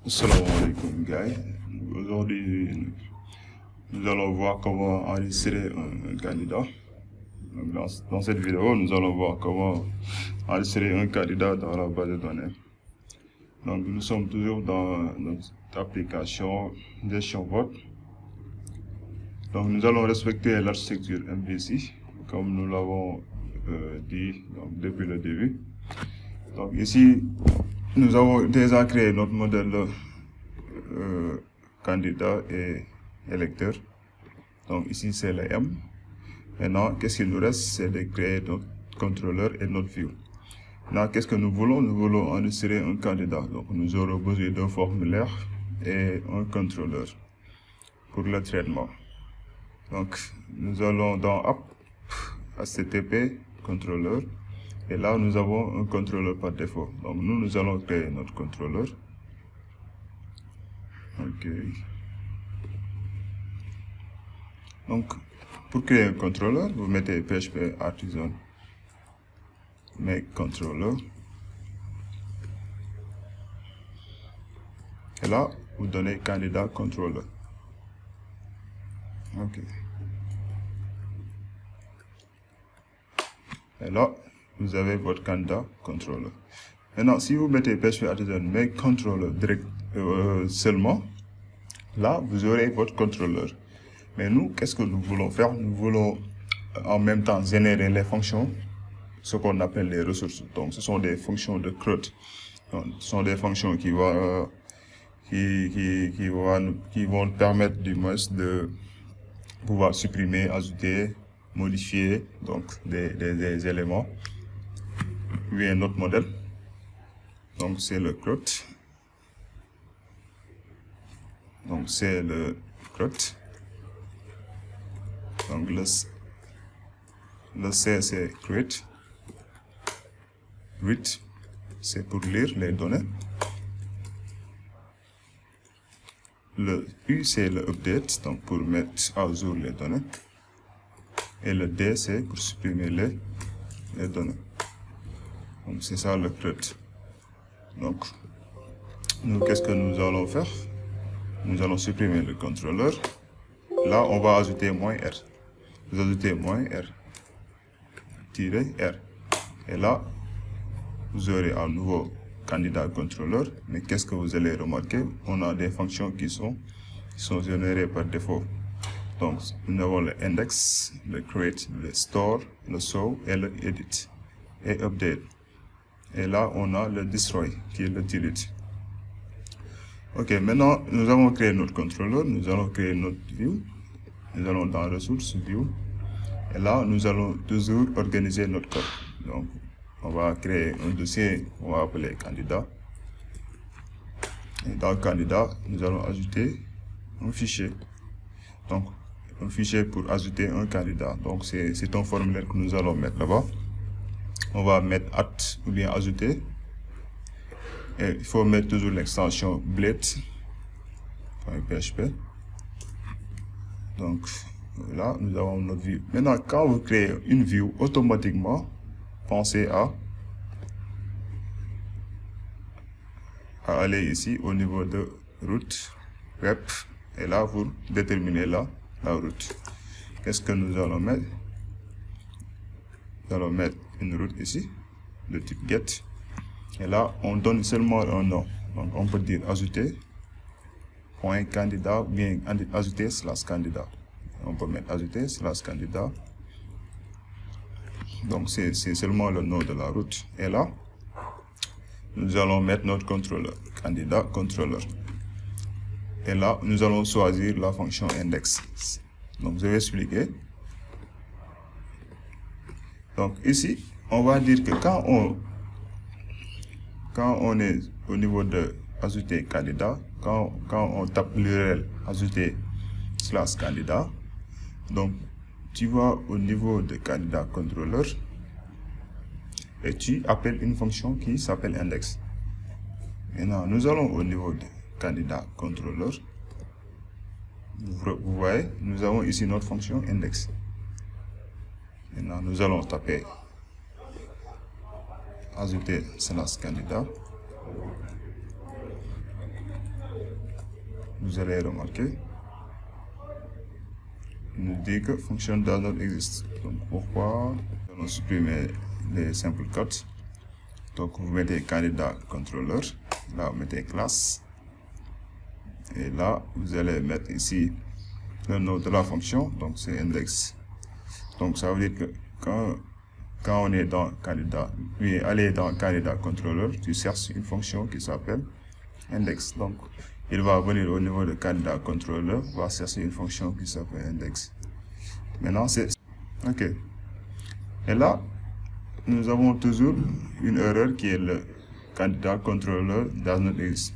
Salam alaikum, guys. Aujourd'hui, nous allons voir comment enregistrer un candidat. Donc, dans cette vidéo, nous allons voir comment enregistrer un candidat dans la base de données. Donc, nous sommes toujours dans notre application gestion vote. Donc, nous allons respecter l'architecture MVC, comme nous l'avons dit depuis le début. Donc, ici, nous avons déjà créé notre modèle candidat et électeur. Donc ici c'est le M. Maintenant, qu'est-ce qu'il nous reste? C'est de créer notre contrôleur et notre view. Maintenant, qu'est-ce que nous voulons? Nous voulons enregistrer un candidat. Donc nous aurons besoin d'un formulaire et un contrôleur pour le traitement. Donc nous allons dans App, HTTP, contrôleur. Et là, nous avons un contrôleur par défaut. Donc nous allons créer notre contrôleur. Ok. Donc, pour créer un contrôleur, vous mettez PHP artisan make controller. Et là, vous donnez candidat controller. Ok. Et là, vous avez votre candidat controller. Maintenant, si vous mettez PHP artisan make controller direct seulement, là, vous aurez votre contrôleur. Mais nous, qu'est-ce que nous voulons faire? Nous voulons en même temps générer les fonctions, ce qu'on appelle les ressources. Donc, ce sont des fonctions de CRUD. Donc, ce sont des fonctions qui vont permettre du moins de pouvoir supprimer, ajouter, modifier donc des éléments. Oui, un autre modèle. Donc, c'est le CRUD. Donc, c'est le CRUD. Donc le C c'est create, read c'est pour lire les données, le U c'est le update, donc pour mettre à jour les données, et le D c'est pour supprimer les données. Donc c'est ça le create. Donc nous, qu'est-ce que nous allons faire? Nous allons supprimer le contrôleur. Là on va ajouter -R. Vous ajoutez -R, -R. Et là, vous aurez un nouveau candidat contrôleur. Mais qu'est-ce que vous allez remarquer? On a des fonctions qui sont générées par défaut. Donc, nous avons le index, le create, le store, le show et le edit. Et update. Et là, on a le destroy, qui est le delete. Ok, maintenant, nous avons créé notre contrôleur. Nous allons créer notre view. Nous allons dans ressources, view. Et là, nous allons toujours organiser notre code. Donc, on va créer un dossier qu'on va appeler candidat. Et dans le candidat, nous allons ajouter un fichier. Donc, un fichier pour ajouter un candidat. Donc, c'est un formulaire que nous allons mettre là-bas. On va mettre add ou bien ajouter. Et il faut mettre toujours l'extension blade.php. Donc, là, nous avons notre view. Maintenant, quand vous créez une view, automatiquement, pensez à aller ici au niveau de route, web, et là, vous déterminez la route. Qu'est-ce que nous allons mettre? Nous allons mettre une route ici, de type get. Et là, on donne seulement un nom. Donc, on peut dire ajouter, point candidat, bien ajouter / candidat. On peut mettre ajouter / candidat. Donc c'est seulement le nom de la route. Et là, nous allons mettre notre contrôleur, candidat contrôleur. Et là, nous allons choisir la fonction index. Donc je vais expliquer. Donc ici, on va dire que quand on est au niveau de ajouter candidat, quand on tape l'URL ajouter / candidat, donc tu vas au niveau de candidat contrôleur et tu appelles une fonction qui s'appelle index. Maintenant, nous allons au niveau de candidat contrôleur. Vous voyez, nous avons ici notre fonction index. Maintenant, nous allons taper ajouter / candidat. vous allez remarquer, il nous dit que function does not exist. Donc pourquoi? Nous allons supprimer les simple cuts. Donc vous mettez candidat controller, là vous mettez classe, et là vous allez mettre ici le nom de la fonction, donc c'est index. Donc ça veut dire que quand on est dans candidat, aller dans candidat controller, tu cherches une fonction qui s'appelle index. Donc il va venir au niveau de candidat controller, va chercher une fonction qui s'appelle index. Maintenant c'est ok. Et là nous avons toujours une erreur qui est le candidat controller does not exist.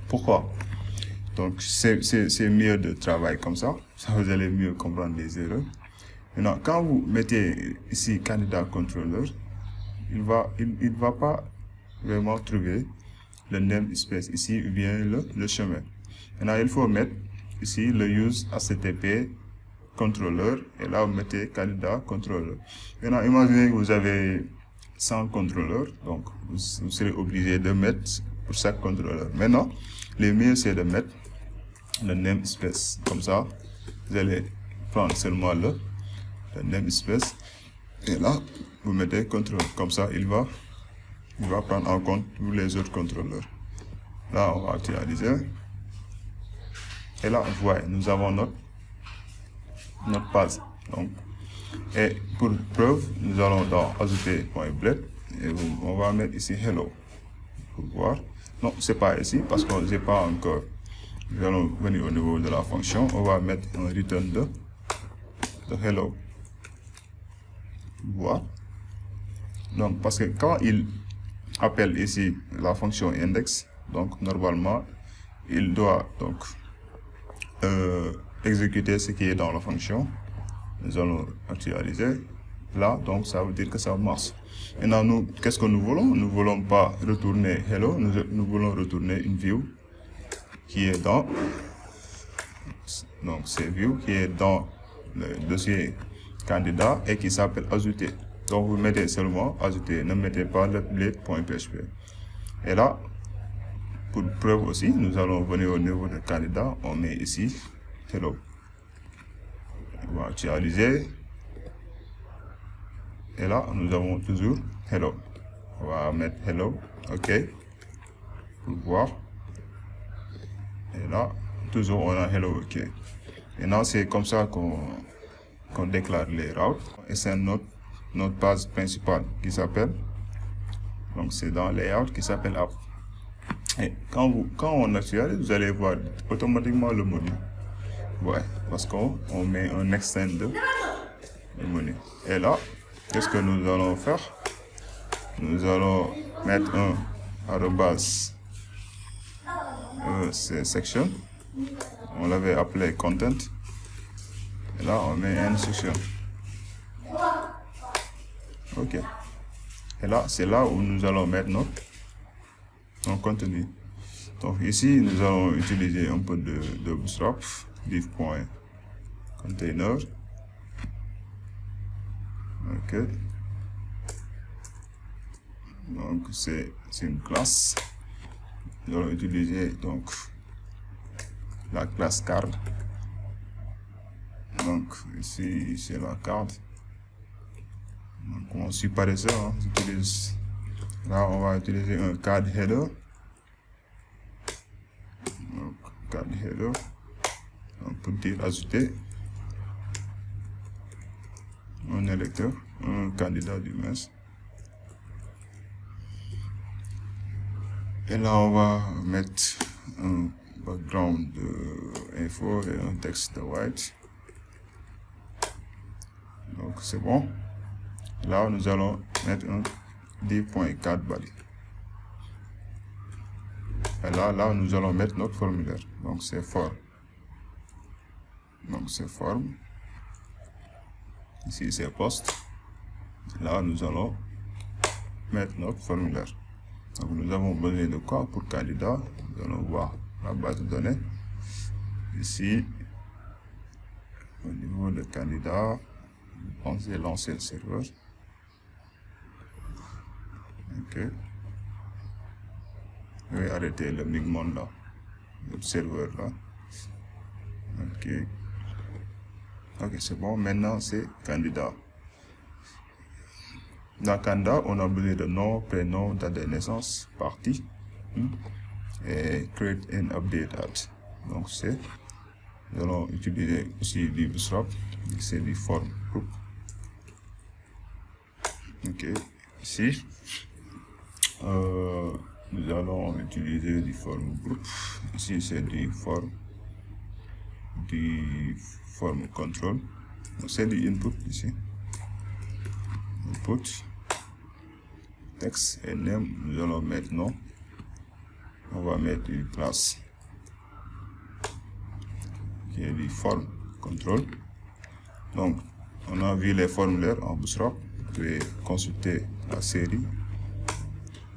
Pourquoi? Donc c'est mieux de travailler comme ça vous allez mieux comprendre les erreurs. Maintenant, quand vous mettez ici candidat controller, il va pas vraiment trouver le namespace ici ou bien le chemin. Maintenant, il faut mettre ici le use http controller et là vous mettez candidat controller. Maintenant, imaginez que vous avez 100 contrôleurs, donc vous serez obligé de mettre pour chaque contrôleur. Maintenant, le mieux c'est de mettre le namespace. Comme ça, vous allez prendre seulement le namespace et là vous mettez contrôleur. Comme ça, il va prendre en compte tous les autres contrôleurs. Là, on va actualiser. Et là, vous voyez, nous avons notre base. Donc, et pour preuve, nous allons dans ajouter.blade et on va mettre ici hello pour voir. Non, c'est pas ici parce que j'ai pas encore. Nous allons venir au niveau de la fonction. On va mettre un return de hello. Voir. Donc, parce que quand il appelle ici la fonction index, donc normalement, il doit donc exécuter ce qui est dans la fonction. Nous allons actualiser. Là, donc ça veut dire que ça marche. Maintenant, nous, qu'est-ce que nous voulons? Nous ne voulons pas retourner hello, nous voulons retourner une view qui est dans, donc c'est view qui est dans le dossier candidat et qui s'appelle ajouter. Donc vous mettez seulement ajouter, ne mettez pas le blade.php. Et là, pour preuve aussi, nous allons venir au niveau de candidat, on met ici hello. On va actualiser. Et là, nous avons toujours hello. On va mettre hello, ok, pour voir. Et là, toujours on a hello, ok. Maintenant, c'est comme ça qu'on déclare les routes. Et c'est notre base principale qui s'appelle, donc c'est dans layout qui s'appelle app. Et quand on actualise, vous allez voir automatiquement le menu. Ouais, parce qu'on met un extend de menu. Et là, qu'est-ce que nous allons faire? Nous allons mettre un arrobas section. On l'avait appelé content. Et là, on met une section. Ok. Et là, c'est là où nous allons mettre notre contenu. Donc ici, nous allons utiliser un peu de Bootstrap, div.container. Ok. Donc c'est une classe. Nous allons utiliser donc la classe card. Donc ici c'est la card. Donc on suit par ça, hein, là on va utiliser un card header. Donc card header. On peut dire ajouter un électeur, un candidat du MES. Et là on va mettre un background de info et un texte de white. Donc c'est bon. Là nous allons mettre un div.cadBody. Et là nous allons mettre notre formulaire. Donc c'est form. Donc c'est form. Ici c'est post. Là nous allons mettre notre formulaire. Donc nous avons besoin de quoi pour candidat? Nous allons voir la base de données. Ici, au niveau de candidat, on va lancer le serveur. Ok. Je vais arrêter le big monde là. notre serveur là. Ok. Ok, c'est bon. Maintenant, c'est candidat. Dans candidat, on a besoin de nom, prénom, date de naissance, partie, et create and update at. Donc, c'est, nous allons utiliser aussi du Bootstrap, c'est du form group. Ok, ici, nous allons utiliser du form group. Ici, c'est du form control. C'est du input ici. Input, text et name, nous allons mettre nom. On va mettre une classe qui est du form control. Donc, on a vu les formulaires en Bootstrap. Vous pouvez consulter la série.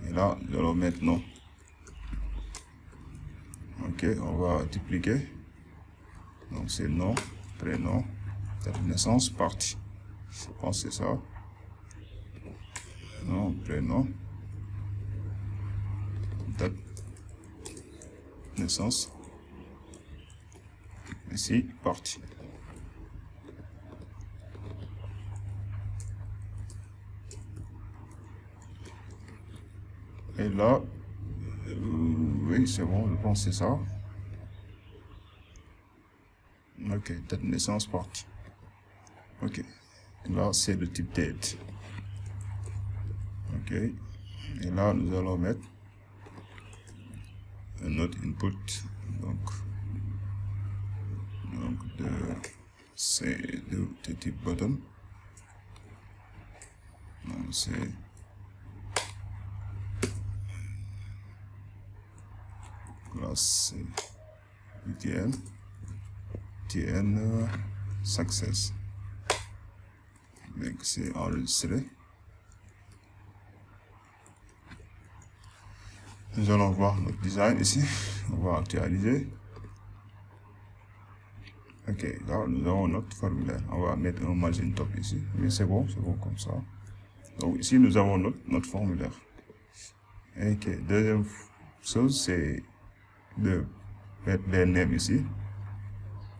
Et là, nous allons mettre nom. Ok, on va dupliquer. Donc, c'est nom, prénom, date de naissance, partie. Je pense que c'est ça. Nom, prénom, date, naissance, ici, partie. Et là, oui, c'est bon, je pense que c'est ça. Ok, date de naissance, partie. Ok, là, c'est le type date. Ok, et là, nous allons mettre un autre input, donc c'est de type button. Donc c'est classe TN success. Donc c'est enregistré. Nous allons voir notre design ici. On va actualiser. Ok, là nous avons notre formulaire. On va mettre un margin top ici. Mais c'est bon comme ça. Donc ici nous avons notre formulaire. Ok, deuxième chose c'est de mettre les names ici.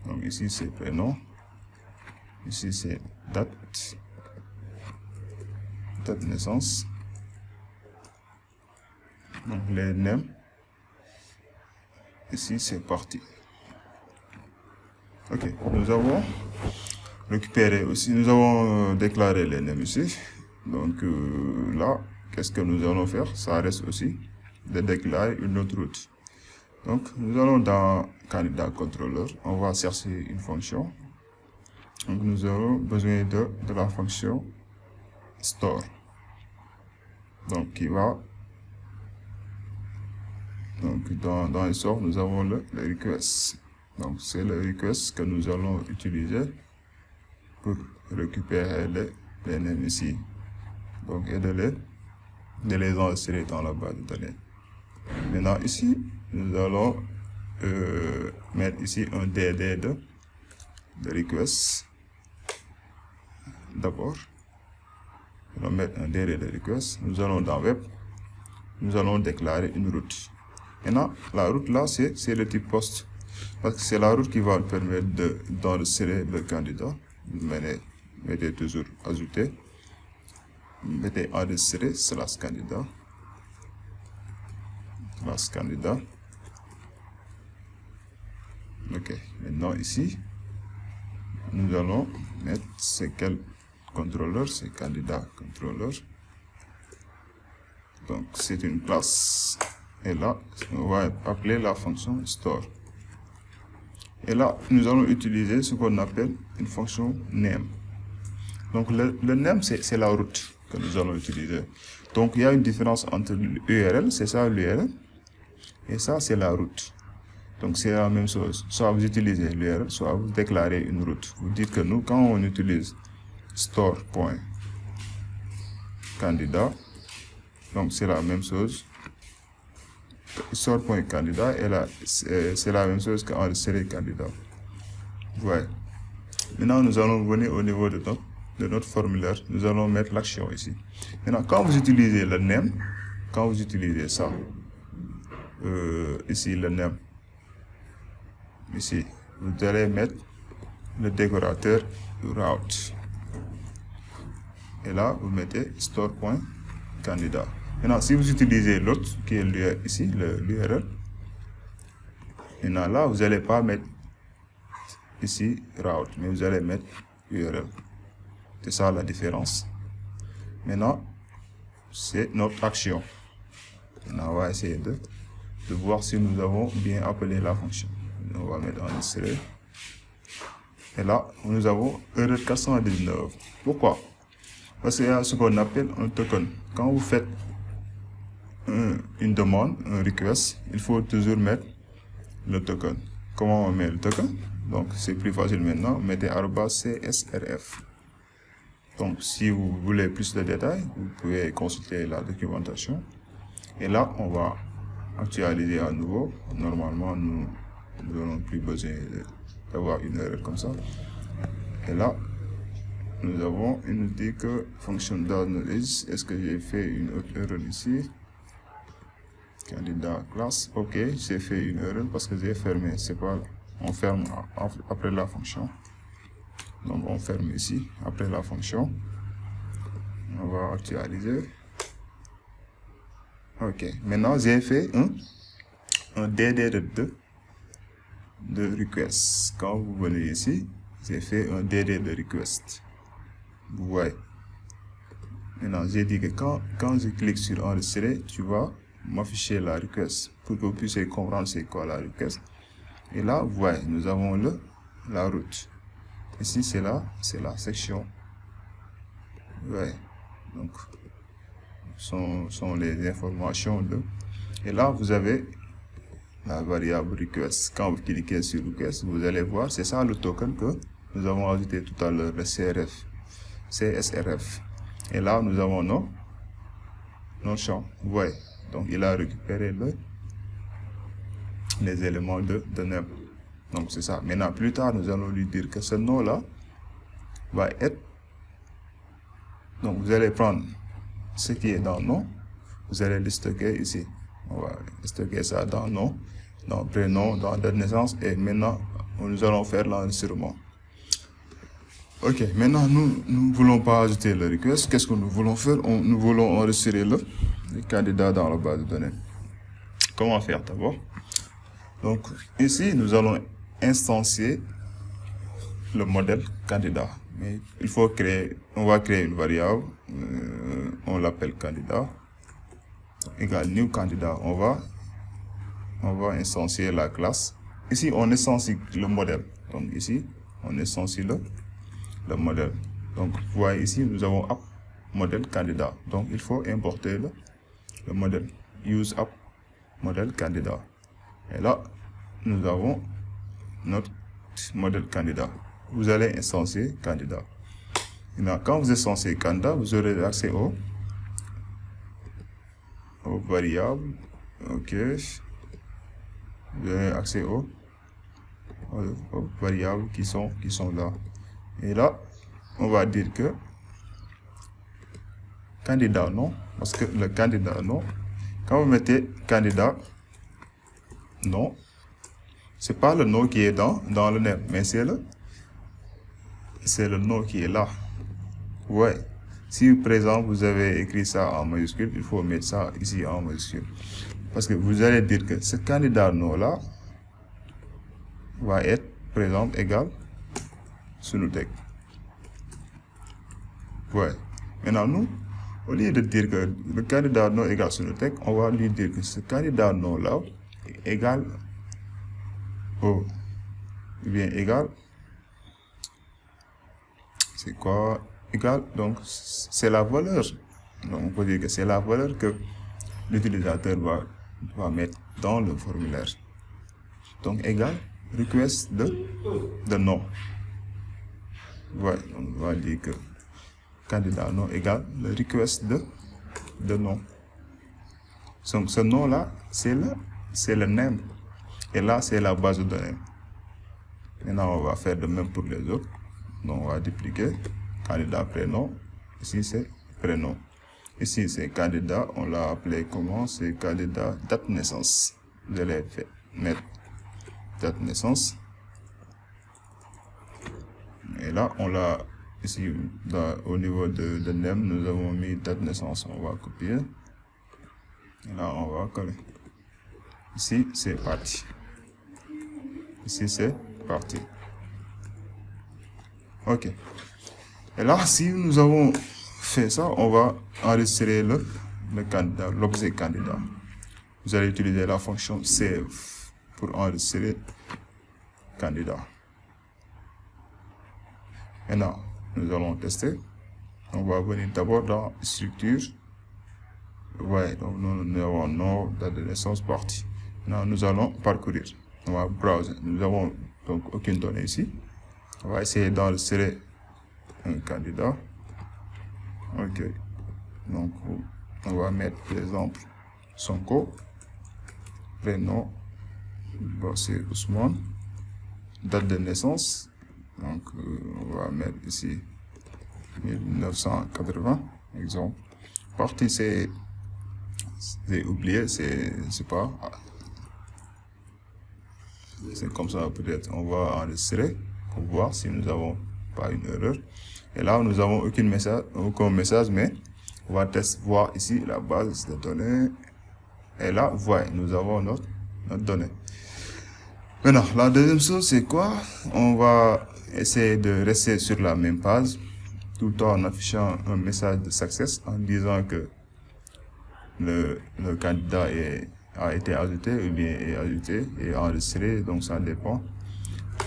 Donc ici c'est prénom. Ici c'est date de naissance. Donc les names. Ici c'est parti. Ok, nous avons récupéré aussi, nous avons déclaré les names ici. Donc là, qu'est-ce que nous allons faire? Ça reste aussi de déclarer une autre route. Donc nous allons dans candidat controller, on va chercher une fonction. Donc nous avons besoin de la fonction store. Donc qui va, donc dans le store nous avons le request. Donc c'est le request que nous allons utiliser pour récupérer les names ici. Donc et de les enregistrer dans la base de données. Maintenant ici nous allons mettre ici un DD de request. D'abord, nous allons mettre un DD de request. Nous allons dans web, nous allons déclarer une route. Maintenant, la route là, c'est le type post. Parce que c'est la route qui va nous permettre d'enregistrer le candidat. Mettez toujours ajouter. Mettez enregistrer / candidat. /candidat. Ok, maintenant ici, nous allons mettre c'est quel contrôleur, c'est candidat contrôleur. Donc c'est une classe. Et là, on va appeler la fonction store. Et là, nous allons utiliser ce qu'on appelle une fonction name. Donc le name, c'est la route que nous allons utiliser. Donc il y a une différence entre l'URL, c'est ça l'URL, et ça c'est la route. Donc c'est la même chose. Soit vous utilisez l'URL, soit vous déclarez une route. Vous dites que nous, quand on utilise store.candidat, donc c'est la même chose. Store.candidat c'est la même chose qu'enregistrer candidat. Ouais. Maintenant nous allons venir au niveau de notre formulaire. Nous allons mettre l'action ici. Maintenant quand vous utilisez le name, quand vous utilisez ça, ici le name, ici, vous allez mettre le décorateur route. Et là, vous mettez store.candidat. Maintenant, si vous utilisez l'autre, qui est ici, l'URL, maintenant là, vous n'allez pas mettre ici route, mais vous allez mettre URL. C'est ça la différence. Maintenant, c'est notre action. Maintenant, on va essayer de voir si nous avons bien appelé la fonction. On va mettre enregistrer. Et là, nous avons erreur 419. Pourquoi? Parce qu'il y a ce qu'on appelle un token. Quand vous faites une demande, un request, il faut toujours mettre le token. Comment on met le token? Donc, c'est plus facile maintenant. Mettez @csrf. Donc, si vous voulez plus de détails, vous pouvez consulter la documentation. Et là, on va actualiser à nouveau. Normalement, nous n'aurons plus besoin d'avoir une erreur comme ça. Et là, nous avons une dit que function download. Est-ce que j'ai fait une autre erreur ici? Candidat classe. Ok, j'ai fait une erreur parce que j'ai fermé. C'est pas, on ferme après la fonction. Donc on ferme ici après la fonction. On va actualiser. Ok, maintenant j'ai fait un DD de request. Quand vous venez ici, j'ai fait un DD de request. Vous voyez. Maintenant j'ai dit que quand je clique sur enregistrer, tu vas m'afficher la request pour que vous puissiez comprendre c'est quoi la request. Et là, vous voyez, nous avons la route. Ici, c'est la section. Ouais. Donc, sont les informations de. Et là, vous avez la variable request. Quand vous cliquez sur request, vous allez voir, c'est ça le token que nous avons ajouté tout à l'heure, le CSRF. Et là, nous avons nos champs. Vous voyez. Donc, il a récupéré les éléments de name. Donc, c'est ça. Maintenant, plus tard, nous allons lui dire que ce nom-là va être. Donc, vous allez prendre ce qui est dans nom. Vous allez le stocker ici. On va stocker ça dans nom, dans prénom, dans date de naissance. Et maintenant, nous allons faire l'enregistrement. Ok, maintenant, nous ne voulons pas ajouter le request. Qu'est-ce que nous voulons faire? Nous voulons enregistrer le candidat dans la base de données. Comment faire d'abord? Donc, ici, nous allons instancier le modèle candidat. Mais il faut on va créer une variable, on l'appelle candidat, égale new candidat. On va instancier la classe. Ici, on instancie le modèle. Donc, ici, on instancie le modèle. Donc, vous voyez ici, nous avons app modèle candidat. Donc, il faut importer le modèle. Use app modèle candidat. Et là, nous avons notre modèle candidat. Vous allez instancier candidat. Maintenant, quand vous instanciez candidat, vous aurez accès aux variables. Ok. Vous avez accès aux variables qui sont là. Et là, on va dire que candidat non, parce que le candidat non, quand vous mettez candidat non, c'est pas le nom qui est dans le name, mais c'est le nom qui est là. Ouais. Si par exemple vous avez écrit ça en majuscule, il faut mettre ça ici en majuscule. Parce que vous allez dire que ce candidat nom là va être par exemple égal Sounoutek. Ouais. Maintenant nous, au lieu de dire que le candidat nom égale Sounoutek, on va lui dire que ce candidat nom là est égal au, ou bien égal, c'est quoi? Égal, donc c'est la valeur. Donc on peut dire que c'est la valeur que l'utilisateur va mettre dans le formulaire. Donc égal request de nom. Ouais, on va dire que candidat nom égale le request de nom. Donc ce nom là, c'est le name. Et là, c'est la base de données. Maintenant, on va faire de même pour les autres. Donc, on va dupliquer candidat prénom. Ici, c'est prénom. Ici, c'est candidat. On l'a appelé comment? C'est candidat date de naissance. Vous allez mettre date de naissance. Et là, on l'a ici au niveau de name, nous avons mis date de naissance. On va copier. Et là, on va coller. Ici, c'est parti. Ici, c'est parti. OK. Et là, si nous avons fait ça, on va enregistrer le candidat, l'objet candidat. Vous allez utiliser la fonction save pour enregistrer candidat. Maintenant, nous allons tester. On va venir d'abord dans structure. Ouais, donc nous avons nom, date de naissance, partie. Maintenant, nous allons parcourir. On va browser. Nous avons donc aucune donnée ici. On va essayer d'enregistrer un candidat. OK. Donc, on va mettre, par exemple, Sonko. Prénom, c'est Ousmane. Date de naissance. Donc, on va mettre ici 1980, exemple. Partie, c'est oublié, c'est pas. C'est comme ça, peut-être. On va enregistrer pour voir si nous avons pas une erreur. Et là, nous avons aucun message, mais on va voir ici la base de données. Et là, voyez, nous avons notre donnée. Maintenant, la deuxième chose, c'est quoi? On va essayer de rester sur la même page, tout en affichant un message de success en disant que le candidat a été ajouté ou bien est ajouté et enregistré, donc ça dépend.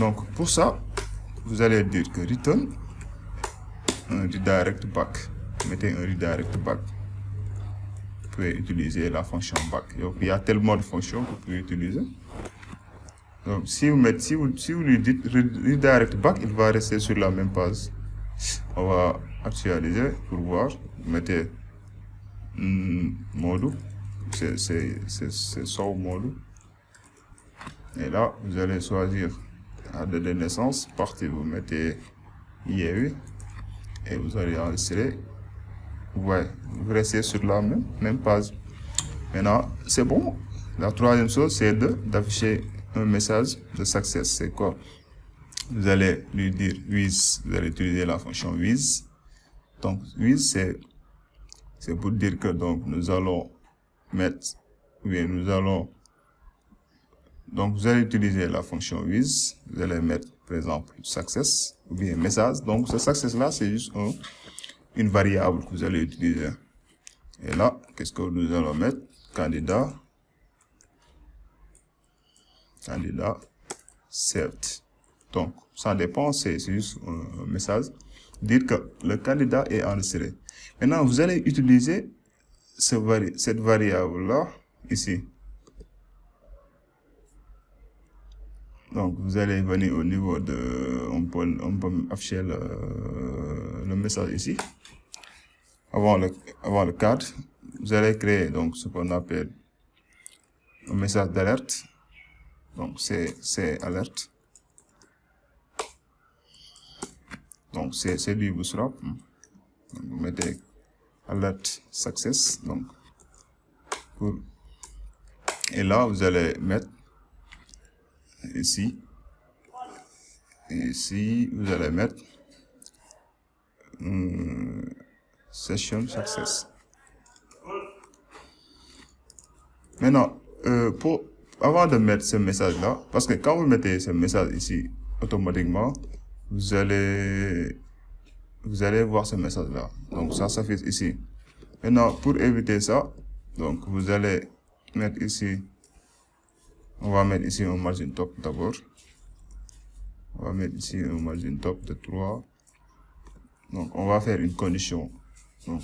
Donc, pour ça, vous allez dire que return un redirect back. Mettez un redirect back. Vous pouvez utiliser la fonction back. Donc, il y a tellement de fonctions que vous pouvez utiliser. Donc, si vous lui dites redirect back, il va rester sur la même page. On va actualiser pour voir. Vous mettez mode, c'est show mode. Et là, vous allez choisir la date de naissance. Partie, vous mettez IEU et vous allez enregistrer. Ouais, vous restez sur la même page. Maintenant, c'est bon. La troisième chose, c'est d'afficher un message de success. C'est quoi? Vous allez lui dire with, vous allez utiliser la fonction with. Donc, with, c'est pour dire que donc nous allons mettre, oui, donc vous allez utiliser la fonction with, vous allez mettre par exemple success ou bien message. Donc ce success là, c'est juste une variable que vous allez utiliser. Et là, qu'est-ce que nous allons mettre? Candidat saved. Donc ça dépend, c'est juste un message, dire que le candidat est enregistré. Maintenant, vous allez utiliser cette variable-là, ici. Donc, vous allez venir au niveau de... On peut afficher le message ici. Avant le cadre, vous allez créer donc ce qu'on appelle un message d'alerte. Donc, c'est alerte. Donc, c'est du Bootstrap. Vous mettez alert success. Donc, et là, vous allez mettre ici. Ici, vous allez mettre session success. Maintenant, avant de mettre ce message-là, parce que quand vous mettez ce message ici, automatiquement, vous allez voir ce message-là. Donc, ça s'affiche ici. Maintenant, pour éviter ça, donc, vous allez mettre ici, on va mettre ici un margin top d'abord. On va mettre ici un margin top de 3. Donc, on va faire une condition. Donc,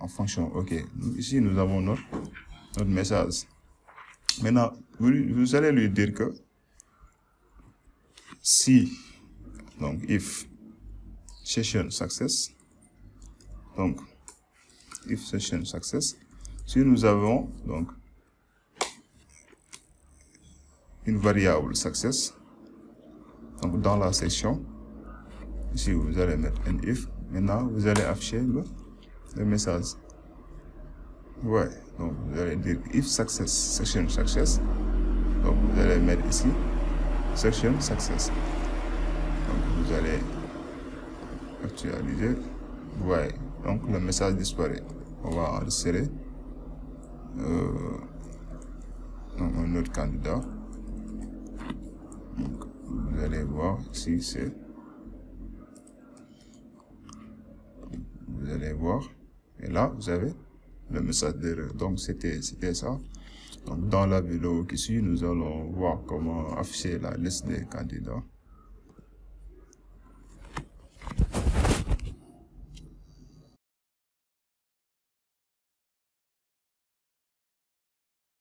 en fonction, OK. Ici, nous avons notre message. Maintenant, vous allez lui dire que si, donc, if session success, donc, if session success, si nous avons, donc, une variable success, donc, dans la section, ici, vous allez mettre un if, maintenant, vous allez afficher le message. Ouais, donc, vous allez dire if success, session success, donc, vous allez mettre ici, section success. Donc vous allez actualiser. Vous voyez, donc le message disparaît. On va enregistrer un autre candidat. Donc, vous allez voir ici, c'est, vous allez voir, et là vous avez le message d'erreur. Donc c'était ça. Donc dans la vidéo qui suit, nous allons voir comment afficher la liste des candidats.